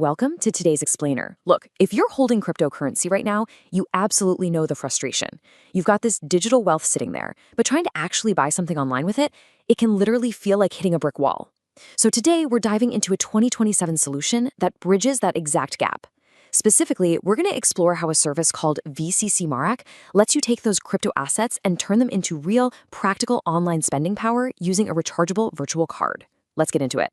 Welcome to today's explainer. Look, if you're holding cryptocurrency right now, you absolutely know the frustration. You've got this digital wealth sitting there, but trying to actually buy something online with it, it can literally feel like hitting a brick wall. So today, we're diving into a 2027 solution that bridges that exact gap. Specifically, we're going to explore how a service called VccMaroc lets you take those crypto assets and turn them into real, practical online spending power using a rechargeable virtual card. Let's get into it.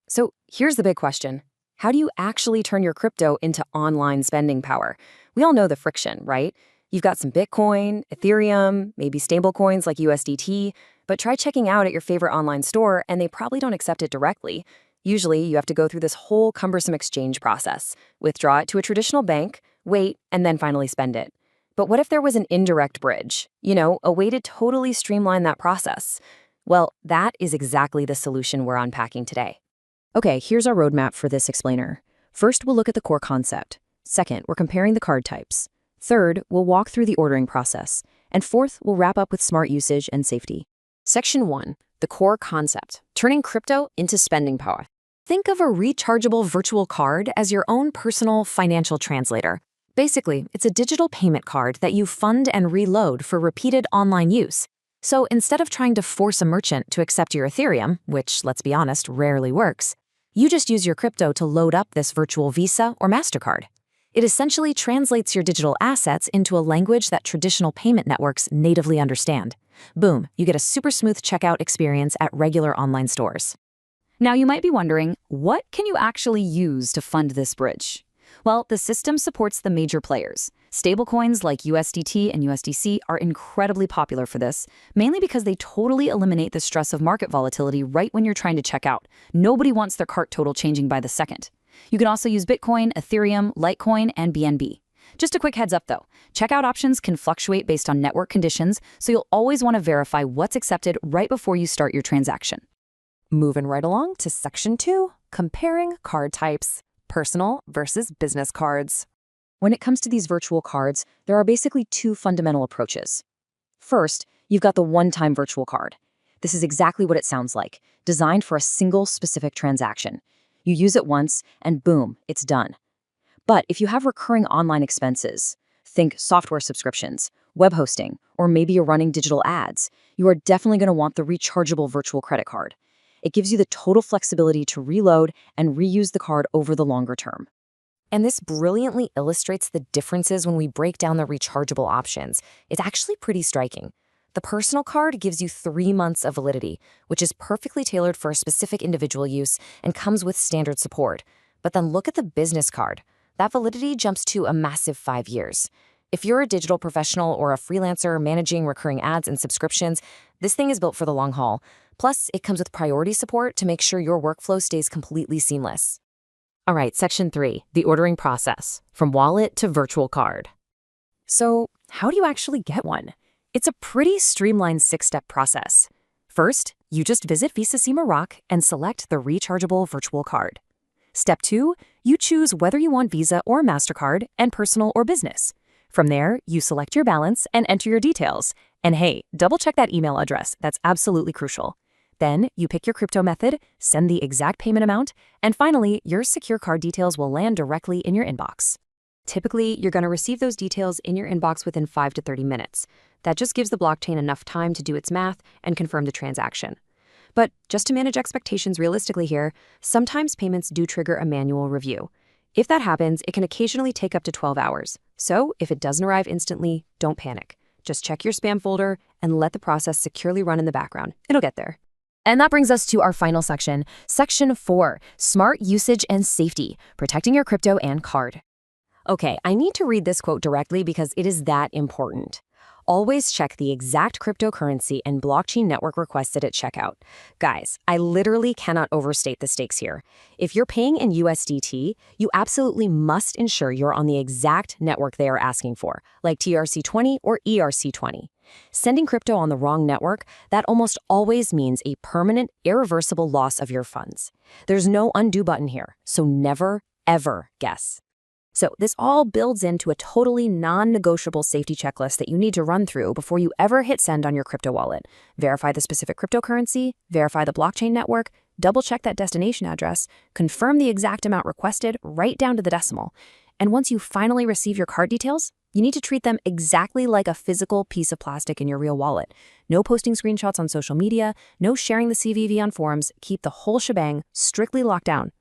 So here's the big question. How do you actually turn your crypto into online spending power? We all know the friction, right? You've got some Bitcoin, Ethereum, maybe stablecoins like USDT, but try checking out at your favorite online store and they probably don't accept it directly. Usually, you have to go through this whole cumbersome exchange process, withdraw it to a traditional bank, wait, and then finally spend it. But what if there was an indirect bridge? A way to totally streamline that process? Well, that is exactly the solution we're unpacking today. Okay, here's our roadmap for this explainer. First, we'll look at the core concept. Second, we're comparing the card types. Third, we'll walk through the ordering process. And fourth, we'll wrap up with smart usage and safety. Section 1, the core concept, turning crypto into spending power. Think of a rechargeable virtual card as your own personal financial translator. Basically, it's a digital payment card that you fund and reload for repeated online use. So instead of trying to force a merchant to accept your Ethereum, which, let's be honest, rarely works, you just use your crypto to load up this virtual Visa or Mastercard. It essentially translates your digital assets into a language that traditional payment networks natively understand. Boom, you get a super smooth checkout experience at regular online stores. Now you might be wondering, what can you actually use to fund this bridge? Well, the system supports the major players. Stablecoins like USDT and USDC are incredibly popular for this, mainly because they totally eliminate the stress of market volatility right when you're trying to check out. Nobody wants their cart total changing by the second. You can also use Bitcoin, Ethereum, Litecoin, and BNB. Just a quick heads up though, checkout options can fluctuate based on network conditions, so you'll always want to verify what's accepted right before you start your transaction. Moving right along to Section 2, comparing card types, personal versus business cards. When it comes to these virtual cards, there are basically two fundamental approaches. First, you've got the one-time virtual card. This is exactly what it sounds like, designed for a single specific transaction. You use it once, and boom, it's done. But if you have recurring online expenses, think software subscriptions, web hosting, or maybe you're running digital ads, you are definitely going to want the rechargeable virtual credit card. It gives you the total flexibility to reload and reuse the card over the longer term. And this brilliantly illustrates the differences when we break down the rechargeable options. It's actually pretty striking. The personal card gives you 3 months of validity, which is perfectly tailored for a specific individual use and comes with standard support. But then look at the business card. That validity jumps to a massive 5 years. If you're a digital professional or a freelancer managing recurring ads and subscriptions, this thing is built for the long haul. Plus, it comes with priority support to make sure your workflow stays completely seamless. All right, Section 3, the ordering process, from wallet to virtual card. So, how do you actually get one? It's a pretty streamlined 6-step process. First, you just visit VccMaroc and select the rechargeable virtual card. Step 2, you choose whether you want Visa or Mastercard and personal or business. From there, you select your balance and enter your details. And hey, double-check that email address. That's absolutely crucial. Then, you pick your crypto method, send the exact payment amount, and finally, your secure card details will land directly in your inbox. Typically, you're going to receive those details in your inbox within 5 to 30 minutes. That just gives the blockchain enough time to do its math and confirm the transaction. But just to manage expectations realistically here, sometimes payments do trigger a manual review. If that happens, it can occasionally take up to 12 hours. So, if it doesn't arrive instantly, don't panic. Just check your spam folder and let the process securely run in the background. It'll get there. And that brings us to our final section, Section 4, Smart Usage and Safety, Protecting Your Crypto and Card. Okay, I need to read this quote directly because it is that important. Always check the exact cryptocurrency and blockchain network requested at checkout. Guys, I literally cannot overstate the stakes here. If you're paying in USDT, you absolutely must ensure you're on the exact network they are asking for, like TRC20 or ERC20. Sending crypto on the wrong network, that almost always means a permanent, irreversible loss of your funds. There's no undo button here, so never, ever guess. So this all builds into a totally non-negotiable safety checklist that you need to run through before you ever hit send on your crypto wallet. Verify the specific cryptocurrency, verify the blockchain network, double-check that destination address, confirm the exact amount requested right down to the decimal. And once you finally receive your card details, you need to treat them exactly like a physical piece of plastic in your real wallet. No posting screenshots on social media, no sharing the CVV on forums. Keep the whole shebang strictly locked down.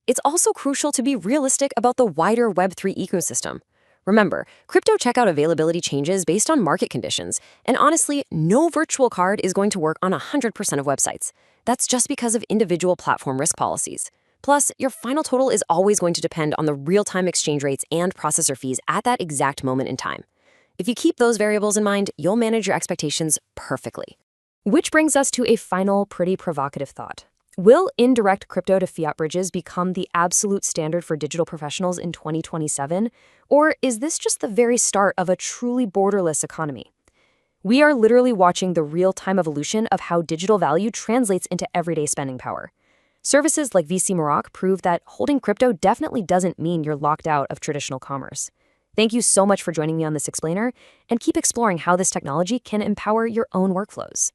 It's also crucial to be realistic about the wider Web3 ecosystem. Remember, crypto checkout availability changes based on market conditions, and honestly, no virtual card is going to work on 100% of websites. That's just because of individual platform risk policies. Plus, your final total is always going to depend on the real-time exchange rates and processor fees at that exact moment in time. If you keep those variables in mind, you'll manage your expectations perfectly. Which brings us to a final, pretty provocative thought. Will indirect crypto to fiat bridges become the absolute standard for digital professionals in 2027? Or is this just the very start of a truly borderless economy? We are literally watching the real-time evolution of how digital value translates into everyday spending power. Services like VccMaroc prove that holding crypto definitely doesn't mean you're locked out of traditional commerce. Thank you so much for joining me on this explainer, and keep exploring how this technology can empower your own workflows.